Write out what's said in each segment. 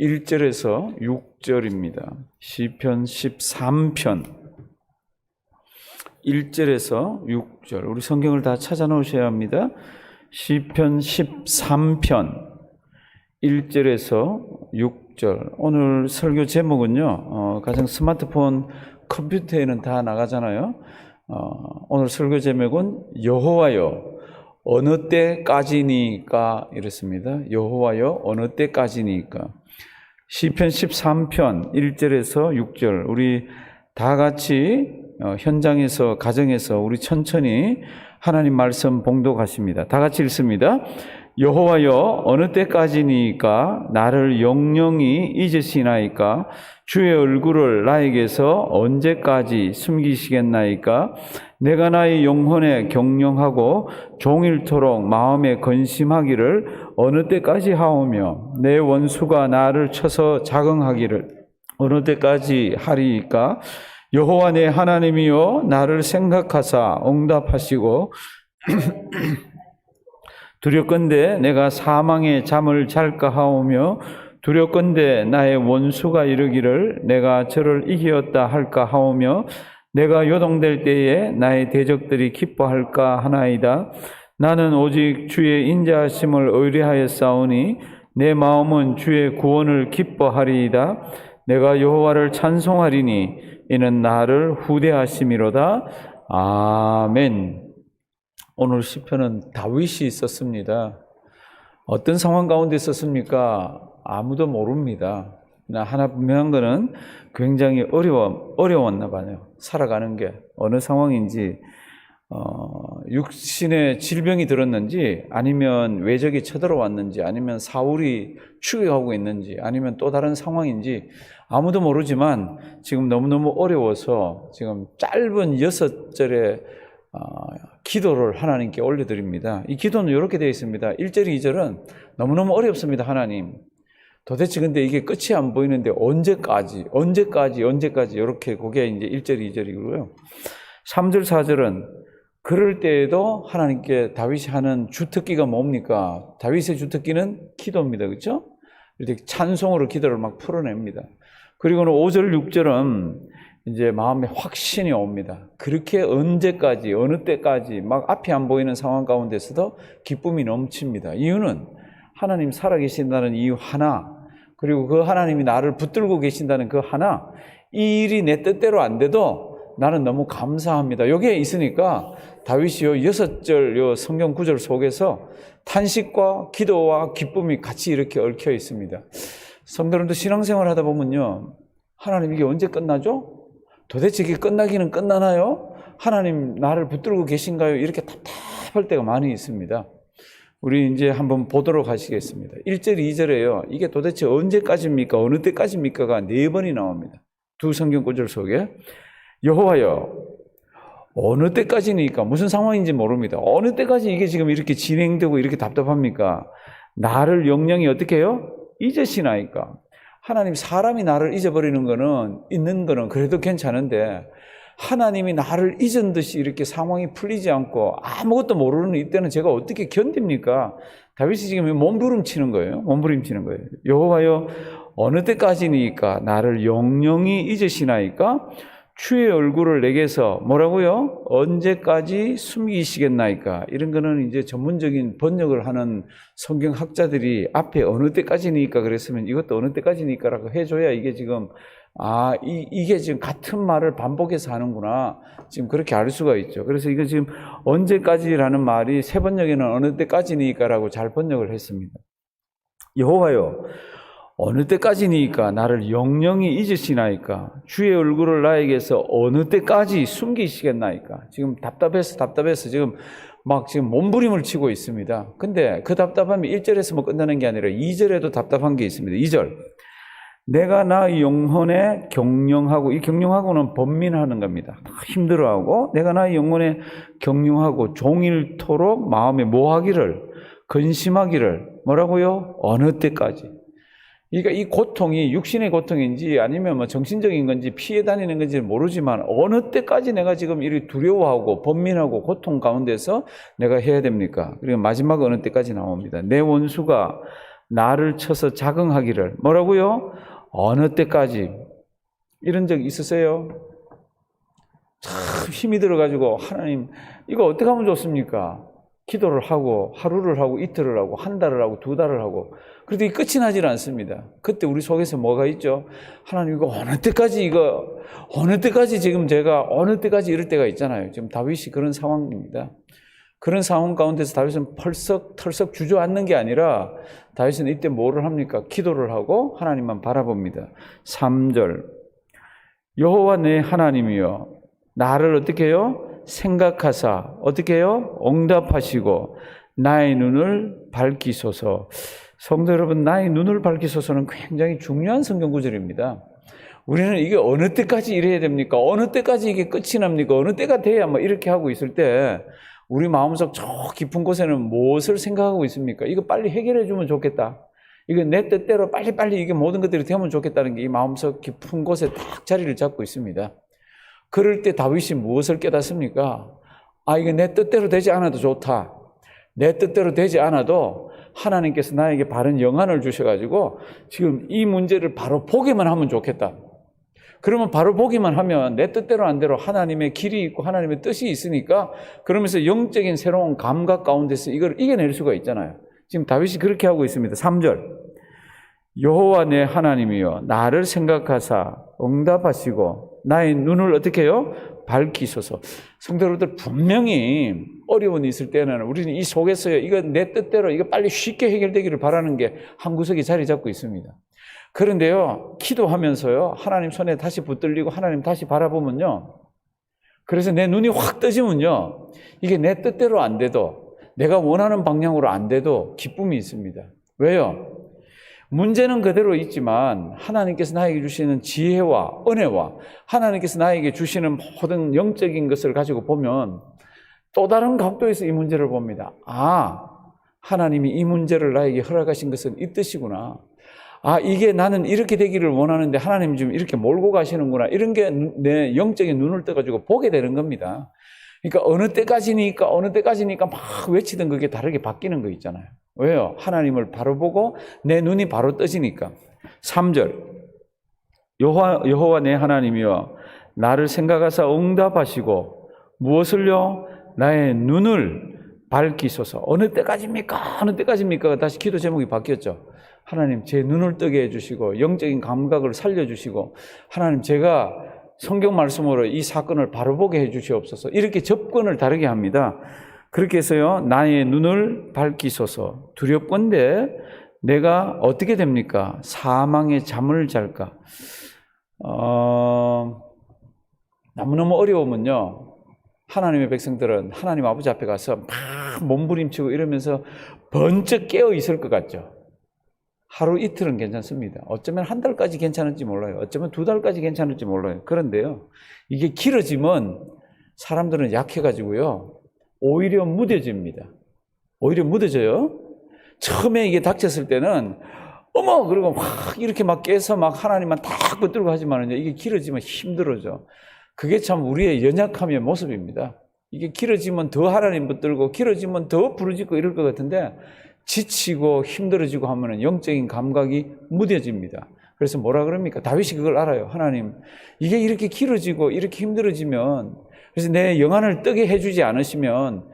1절에서 6절입니다. 시편 13편 1절에서 6절. 우리 성경을 다 찾아 놓으셔야 합니다. 시편 13편 1절에서 6절. 오늘 설교 제목은요, 가령 스마트폰, 컴퓨터에는 다 나가잖아요. 오늘 설교 제목은 여호와여 어느 때까지니까 이렇습니다. 여호와여 어느 때까지니까. 시편 13편 1절에서 6절. 우리 다 같이 현장에서, 가정에서 우리 천천히 하나님 말씀 봉독하십니다. 다 같이 읽습니다. 여호와여 어느 때까지니까 나를 영영히 잊으시나이까? 주의 얼굴을 나에게서 언제까지 숨기시겠나이까? 내가 나의 영혼에 경영하고 종일토록 마음에 근심하기를 어느 때까지 하오며 내 원수가 나를 쳐서 자긍하기를 어느 때까지 하리이까? 여호와 내 하나님이여 나를 생각하사 응답하시고 두렵건대 내가 사망의 잠을 잘까 하오며 두렵건대 나의 원수가 이르기를 내가 저를 이기었다 할까 하오며 내가 요동될 때에 나의 대적들이 기뻐할까 하나이다. 나는 오직 주의 인자하심을 의뢰하였사오니 내 마음은 주의 구원을 기뻐하리이다. 내가 여호와를 찬송하리니 이는 나를 후대하심이로다. 아멘. 오늘 시편은 다윗이 썼습니다. 어떤 상황 가운데 썼습니까? 아무도 모릅니다. 하나 분명한 것은 굉장히 어려웠나 봐요. 살아가는 게 어느 상황인지, 육신의 질병이 들었는지, 아니면 외적이 쳐들어왔는지, 아니면 사울이 추격하고 있는지, 아니면 또 다른 상황인지 아무도 모르지만 지금 너무너무 어려워서 지금 짧은 6절의 기도를 하나님께 올려드립니다. 이 기도는 이렇게 되어 있습니다. 1절, 2절은 너무너무 어렵습니다. 하나님, 도대체 근데 이게 끝이 안 보이는데 언제까지 이렇게 그게 이제 1절, 2절이고요. 3절, 4절은 그럴 때에도 하나님께 다윗이 하는 주특기가 뭡니까? 다윗의 주특기는 기도입니다. 그렇죠? 이렇게 찬송으로 기도를 막 풀어냅니다. 그리고는 5절, 6절은 이제 마음에 확신이 옵니다. 그렇게 언제까지, 어느 때까지 막 앞이 안 보이는 상황 가운데서도 기쁨이 넘칩니다. 이유는 하나님 살아계신다는 이유 하나, 그리고 그 하나님이 나를 붙들고 계신다는 그 하나, 이 일이 내 뜻대로 안 돼도 나는 너무 감사합니다. 여기에 있으니까 다윗이요 6절 요 성경 구절 속에서 탄식과 기도와 기쁨이 같이 이렇게 얽혀 있습니다. 성도님도 신앙생활 하다 보면요, 하나님 이게 언제 끝나죠? 도대체 이게 끝나기는 끝나나요? 하나님 나를 붙들고 계신가요? 이렇게 답답할 때가 많이 있습니다. 우리 이제 한번 보도록 하시겠습니다. 1절, 2절에요. 이게 도대체 언제까지입니까? 어느 때까지입니까가 4번이 나옵니다. 두 성경 구절 속에. 여호와여, 어느 때까지니까 무슨 상황인지 모릅니다. 어느 때까지 이게 지금 이렇게 진행되고 이렇게 답답합니까? 나를 영영히 어떻게 해요? 잊으시나이까? 하나님, 사람이 나를 잊어버리는 거는, 있는 거는 그래도 괜찮은데 하나님이 나를 잊은 듯이 이렇게 상황이 풀리지 않고 아무것도 모르는 이때는 제가 어떻게 견딥니까? 다윗이 지금 몸부림치는 거예요. 여호와여 어느 때까지니까 나를 영영히 잊으시나이까? 주의 얼굴을 내게서 뭐라고요? 언제까지 숨기시겠나이까? 이런 거는 이제 전문적인 번역을 하는 성경학자들이 앞에 어느 때까지니까 그랬으면 이것도 어느 때까지니까라고 해줘야 이게 지금 이게 지금 같은 말을 반복해서 하는구나, 지금 그렇게 알 수가 있죠. 그래서 이거 지금 언제까지라는 말이 새 번역에는 어느 때까지니까라고 잘 번역을 했습니다. 여호와여 어느 때까지니까 나를 영영히 잊으시나이까? 주의 얼굴을 나에게서 어느 때까지 숨기시겠나이까? 지금 답답해서 지금 몸부림을 치고 있습니다. 근데 그 답답함이 1절에서만 끝나는 게 아니라 2절에도 답답한 게 있습니다. 2절. 내가 나 영혼에 경영하고, 이 경영하고는 번민하는 겁니다. 힘들어하고, 내가 나 영혼에 경영하고 종일토록 마음에 뭐하기를, 근심하기를, 뭐라고요? 어느 때까지. 그러니까 이 고통이 육신의 고통인지 아니면 정신적인 건지 피해 다니는 건지 모르지만 어느 때까지 내가 지금 이렇게 두려워하고 번민하고 고통 가운데서 내가 해야 됩니까? 그리고 마지막 어느 때까지 나옵니다. 내 원수가 나를 쳐서 자긍하기를. 뭐라고요? 어느 때까지? 이런 적 있으세요? 참 힘이 들어가지고 하나님 이거 어떻게 하면 좋습니까? 기도를 하고 하루를 하고 이틀을 하고 한 달을 하고 두 달을 하고 그래도 이 끝이 나질 않습니다. 그때 우리 속에서 뭐가 있죠? 하나님 이거 어느 때까지 지금 제가 어느 때까지 이럴 때가 있잖아요. 지금 다윗이 그런 상황입니다. 그런 상황 가운데서 다윗은 털썩 주저앉는 게 아니라 다윗은 이때 뭐를 합니까? 기도를 하고 하나님만 바라봅니다. 3절 여호와 내 하나님이여 나를 어떻게 해요? 생각하사 어떻게 해요? 응답하시고 나의 눈을 밝히소서. 성도 여러분, 나의 눈을 밝히소서는 굉장히 중요한 성경 구절입니다. 우리는 이게 어느 때까지 이래야 됩니까? 어느 때까지 이게 끝이 납니까? 어느 때가 돼야 뭐 이렇게 하고 있을 때 우리 마음속 저 깊은 곳에는 무엇을 생각하고 있습니까? 이거 빨리 해결해 주면 좋겠다. 이거 내 뜻대로 빨리빨리 이게 모든 것들이 되면 좋겠다는 게 이 마음속 깊은 곳에 딱 자리를 잡고 있습니다. 그럴 때 다윗이 무엇을 깨닫습니까? 이게 내 뜻대로 되지 않아도 좋다. 내 뜻대로 되지 않아도 하나님께서 나에게 바른 영안을 주셔가지고 지금 이 문제를 바로 보기만 하면 좋겠다. 그러면 바로 보기만 하면 내 뜻대로 안 대로 하나님의 길이 있고 하나님의 뜻이 있으니까 그러면서 영적인 새로운 감각 가운데서 이걸 이겨낼 수가 있잖아요. 지금 다윗이 그렇게 하고 있습니다. 3절 여호와 내 하나님이여 나를 생각하사 응답하시고 나의 눈을 어떻게 해요? 밝히소서. 성도 여러분들 분명히 어려움이 있을 때는 우리는 이 속에서요 이거 내 뜻대로 이거 빨리 쉽게 해결되기를 바라는 게 한 구석에 자리 잡고 있습니다. 그런데요 기도하면서요 하나님 손에 다시 붙들리고 하나님 다시 바라보면요 그래서 내 눈이 확 떠지면요 이게 내 뜻대로 안 돼도 내가 원하는 방향으로 안 돼도 기쁨이 있습니다. 왜요? 문제는 그대로 있지만 하나님께서 나에게 주시는 지혜와 은혜와 하나님께서 나에게 주시는 모든 영적인 것을 가지고 보면 또 다른 각도에서 이 문제를 봅니다. 하나님이 이 문제를 나에게 허락하신 것은 이 뜻이구나. 이게 나는 이렇게 되기를 원하는데 하나님 지금 이렇게 몰고 가시는구나. 이런 게 내 영적인 눈을 떠가지고 보게 되는 겁니다. 그러니까 어느 때까지니까 막 외치던 그게 다르게 바뀌는 거 있잖아요. 왜요? 하나님을 바로 보고 내 눈이 바로 떠지니까. 3절 여호와 내 하나님이여 나를 생각하사 응답하시고 무엇을요? 나의 눈을 밝히소서. 어느 때까지입니까? 다시 기도 제목이 바뀌었죠. 하나님 제 눈을 뜨게 해주시고 영적인 감각을 살려주시고 하나님 제가 성경 말씀으로 이 사건을 바로 보게 해주시옵소서. 이렇게 접근을 다르게 합니다. 그렇게 해서요 나의 눈을 밝히소서. 두렵건대 내가 어떻게 됩니까? 사망의 잠을 잘까? 너무너무 어려우면요 하나님의 백성들은 하나님 아버지 앞에 가서 막 몸부림치고 이러면서 번쩍 깨어 있을 것 같죠. 하루 이틀은 괜찮습니다. 어쩌면 한 달까지 괜찮을지 몰라요. 어쩌면 두 달까지 괜찮을지 몰라요. 그런데요 이게 길어지면 사람들은 약해가지고요 오히려 무뎌집니다. 오히려 무뎌져요. 처음에 이게 닥쳤을 때는 그리고 막 이렇게 막 깨서 막 하나님만 탁 붙들고 하지만은요 이게 길어지면 힘들어져. 그게 참 우리의 연약함의 모습입니다. 이게 길어지면 더 하나님 붙들고 길어지면 더 부르짖고 이럴 것 같은데 지치고 힘들어지고 하면은 영적인 감각이 무뎌집니다. 그래서 뭐라 그럽니까? 다윗이 그걸 알아요. 하나님 이게 이렇게 길어지고 이렇게 힘들어지면 그래서 내 영안을 뜨게 해주지 않으시면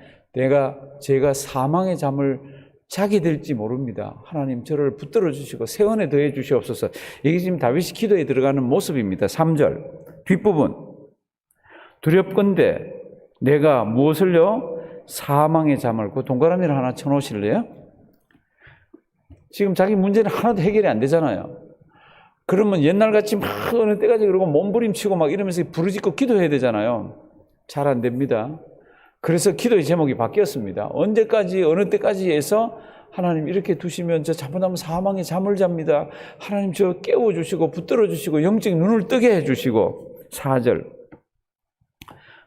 제가 사망의 잠을 자게 될지 모릅니다. 하나님 저를 붙들어 주시고 세원에 더해 주시옵소서. 이게 지금 다윗이 기도에 들어가는 모습입니다. 3절 뒷부분 두렵건대 내가 무엇을요? 사망의 잠을 그 동그라미를 하나 쳐놓으실래요? 지금 자기 문제는 하나도 해결이 안 되잖아요. 그러면 옛날같이 막 어느 때까지 그러고 몸부림치고 막 이러면서 부르짖고 기도해야 되잖아요. 잘 안 됩니다. 그래서 기도의 제목이 바뀌었습니다. 언제까지 어느 때까지 해서 하나님 이렇게 두시면 저 잘못하면 사망의 잠을 잡니다. 하나님 저 깨워주시고 붙들어 주시고 영적인 눈을 뜨게 해주시고 4절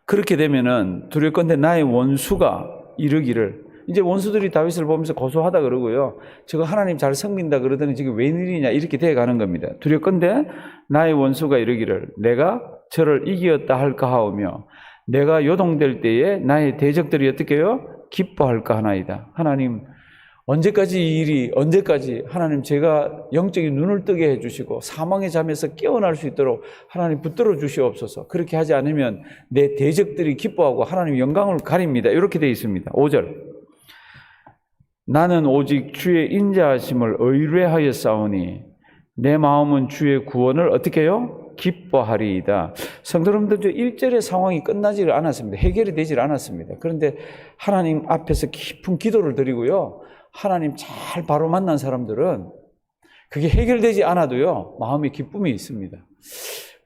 그렇게 되면은 두렵건대 나의 원수가 이르기를 이제 원수들이 다윗을 보면서 고소하다 그러고요. 저거 하나님 잘 섬긴다 그러더니 지금 웬일이냐 이렇게 돼가는 겁니다. 두렵건대 나의 원수가 이르기를 내가 저를 이기었다 할까 하오며 내가 요동될 때에 나의 대적들이 어떻게 해요? 기뻐할까 하나이다. 하나님 언제까지 이 일이, 언제까지 하나님 제가 영적인 눈을 뜨게 해주시고 사망의 잠에서 깨어날 수 있도록 하나님 붙들어 주시옵소서. 그렇게 하지 않으면 내 대적들이 기뻐하고 하나님 영광을 가립니다. 이렇게 되어 있습니다. 5절. 나는 오직 주의 인자하심을 의뢰하였사오니 내 마음은 주의 구원을 어떻게 해요? 기뻐하리이다. 성도 여러분들, 1절의 상황이 끝나지 않았습니다. 해결이 되지 않았습니다. 그런데 하나님 앞에서 깊은 기도를 드리고요, 하나님 잘 바로 만난 사람들은 그게 해결되지 않아도요 마음에 기쁨이 있습니다.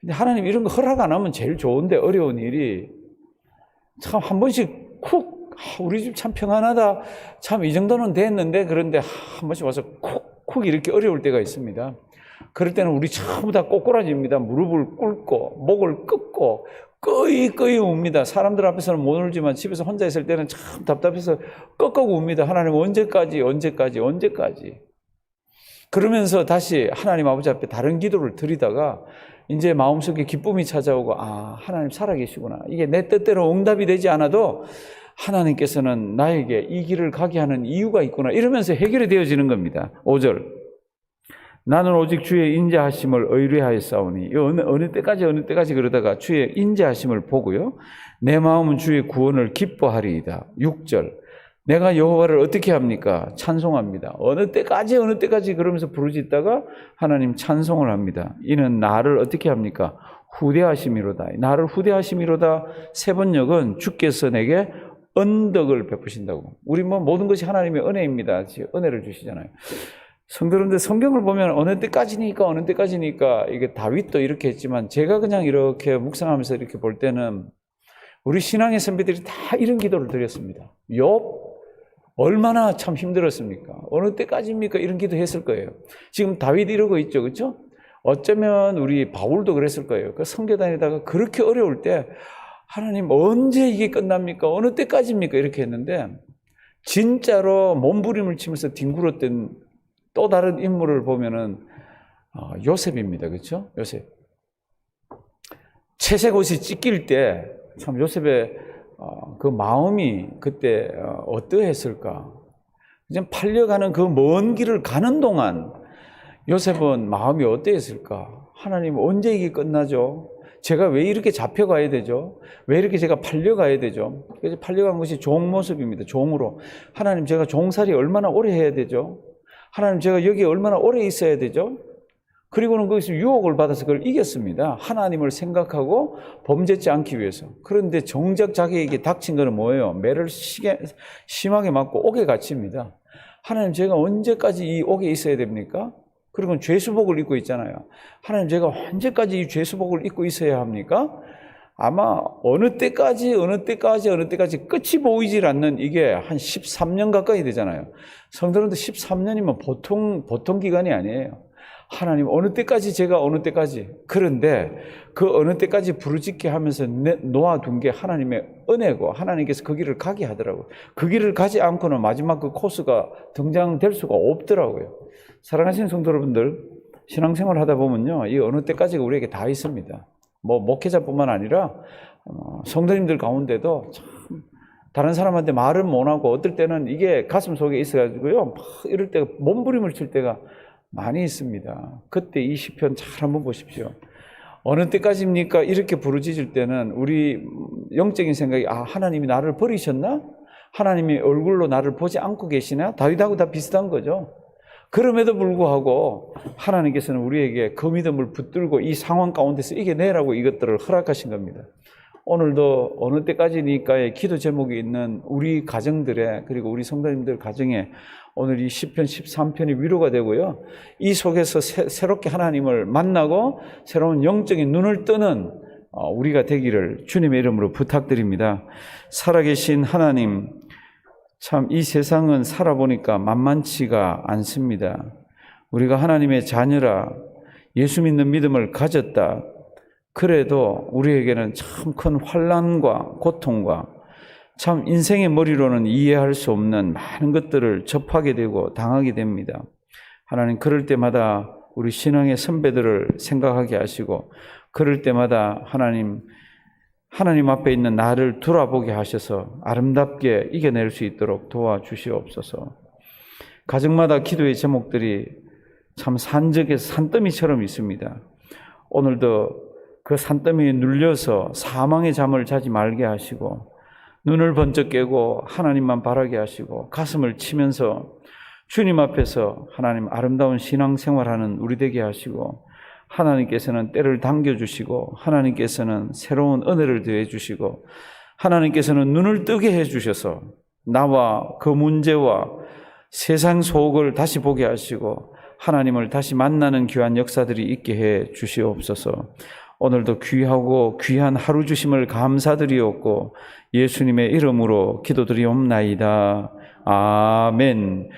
근데 하나님 이런 거 허락 안 하면 제일 좋은데, 어려운 일이 참 한 번씩 쿡, 우리 집 참 평안하다, 참 이 정도는 됐는데, 그런데 한 번씩 와서 쿡 이렇게 어려울 때가 있습니다. 그럴 때는 우리 전부 다 꼬꾸라집니다. 무릎을 꿇고 목을 꺾고 끄이 웁니다. 사람들 앞에서는 못 울지만 집에서 혼자 있을 때는 참 답답해서 꺾고 웁니다. 하나님 언제까지. 그러면서 다시 하나님 아버지 앞에 다른 기도를 드리다가 이제 마음속에 기쁨이 찾아오고, 아, 하나님 살아계시구나. 이게 내 뜻대로 응답이 되지 않아도 하나님께서는 나에게 이 길을 가게 하는 이유가 있구나. 이러면서 해결이 되어지는 겁니다. 5절. 나는 오직 주의 인자하심을 의뢰하였사오니, 어느 때까지 그러다가 주의 인자하심을 보고요, 내 마음은 주의 구원을 기뻐하리이다. 6절. 내가 여호와를 어떻게 합니까? 찬송합니다. 어느 때까지 그러면서 부르짖다가 하나님 찬송을 합니다. 이는 나를 어떻게 합니까? 후대하심이로다. 나를 후대하심이로다. 세 번역은 주께서 내게 언덕을 베푸신다고. 우리 모든 것이 하나님의 은혜입니다. 은혜를 주시잖아요. 성도 여러분들, 성경을 보면 어느 때까지니까 이게 다윗도 이렇게 했지만, 제가 그냥 이렇게 묵상하면서 이렇게 볼 때는 우리 신앙의 선배들이 다 이런 기도를 드렸습니다. 욥 얼마나 참 힘들었습니까? 어느 때까지입니까? 이런 기도 했을 거예요. 지금 다윗 이러고 있죠, 그렇죠? 어쩌면 우리 바울도 그랬을 거예요. 그 선교 다니다가 그렇게 어려울 때 하나님 언제 이게 끝납니까? 어느 때까지입니까? 이렇게 했는데, 진짜로 몸부림을 치면서 뒹굴었던 또 다른 인물을 보면은 요셉입니다. 그렇죠? 요셉. 채색 옷이 찢길 때 참 요셉의 그 마음이 그때 어떠했을까? 이제 팔려가는 그 먼 길을 가는 동안 요셉은 마음이 어떠했을까? 하나님 언제 이게 끝나죠? 제가 왜 이렇게 잡혀가야 되죠? 왜 이렇게 제가 팔려가야 되죠? 그래서 팔려간 것이 종 모습입니다. 종으로. 하나님, 제가 종살이 얼마나 오래 해야 되죠? 하나님, 제가 여기에 얼마나 오래 있어야 되죠? 그리고는 거기서 유혹을 받아서 그걸 이겼습니다. 하나님을 생각하고 범죄치 않기 위해서. 그런데 정작 자기에게 닥친 것은 뭐예요? 매를 심하게 맞고 옥에 갇힙니다. 하나님, 제가 언제까지 이 옥에 있어야 됩니까? 그리고 죄수복을 입고 있잖아요. 하나님, 제가 언제까지 이 죄수복을 입고 있어야 합니까? 아마 어느 때까지 끝이 보이질 않는, 이게 한 13년 가까이 되잖아요. 성도님들, 13년이면 보통 기간이 아니에요. 하나님, 어느 때까지. 그런데 그 어느 때까지 부르짖게 하면서 놓아둔 게 하나님의 은혜고, 하나님께서 그 길을 가게 하더라고요. 그 길을 가지 않고는 마지막 그 코스가 등장될 수가 없더라고요. 사랑하시는 성도 여러분들, 신앙생활 하다 보면요, 이 어느 때까지가 우리에게 다 있습니다. 목회자뿐만 아니라 성도님들 가운데도 참 다른 사람한테 말은 못하고, 어떨 때는 이게 가슴 속에 있어가지고요, 막 이럴 때가, 몸부림을 칠 때가 많이 있습니다. 그때 이 시편 잘 한번 보십시오. 어느 때까지입니까? 이렇게 부르짖을 때는 우리 영적인 생각이, 아, 하나님이 나를 버리셨나? 하나님이 얼굴로 나를 보지 않고 계시나? 다윗하고 다 비슷한 거죠. 그럼에도 불구하고 하나님께서는 우리에게 그 믿음을 붙들고 이 상황 가운데서 이겨내라고 이것들을 허락하신 겁니다. 오늘도 어느 때까지니까의 기도 제목이 있는 우리 가정들의, 그리고 우리 성도님들 가정에 오늘 이 시편 13편이 위로가 되고요, 이 속에서 새롭게 하나님을 만나고 새로운 영적인 눈을 뜨는 우리가 되기를 주님의 이름으로 부탁드립니다. 살아계신 하나님, 참 이 세상은 살아보니까 만만치가 않습니다. 우리가 하나님의 자녀라, 예수 믿는 믿음을 가졌다, 그래도 우리에게는 참 큰 환난과 고통과 참 인생의 머리로는 이해할 수 없는 많은 것들을 접하게 되고 당하게 됩니다. 하나님, 그럴 때마다 우리 신앙의 선배들을 생각하게 하시고, 그럴 때마다 하나님 앞에 있는 나를 돌아보게 하셔서 아름답게 이겨낼 수 있도록 도와주시옵소서. 가정마다 기도의 제목들이 참 산적에서 산더미처럼 있습니다. 오늘도 그 산더미에 눌려서 사망의 잠을 자지 말게 하시고 눈을 번쩍 깨고 하나님만 바라게 하시고 가슴을 치면서 주님 앞에서 하나님 아름다운 신앙생활하는 우리 되게 하시고 하나님께서는 때를 당겨주시고 하나님께서는 새로운 은혜를 더해주시고 하나님께서는 눈을 뜨게 해주셔서 나와 그 문제와 세상 속을 다시 보게 하시고 하나님을 다시 만나는 귀한 역사들이 있게 해 주시옵소서. 오늘도 귀하고 귀한 하루 주심을 감사드리옵고 예수님의 이름으로 기도드리옵나이다. 아멘.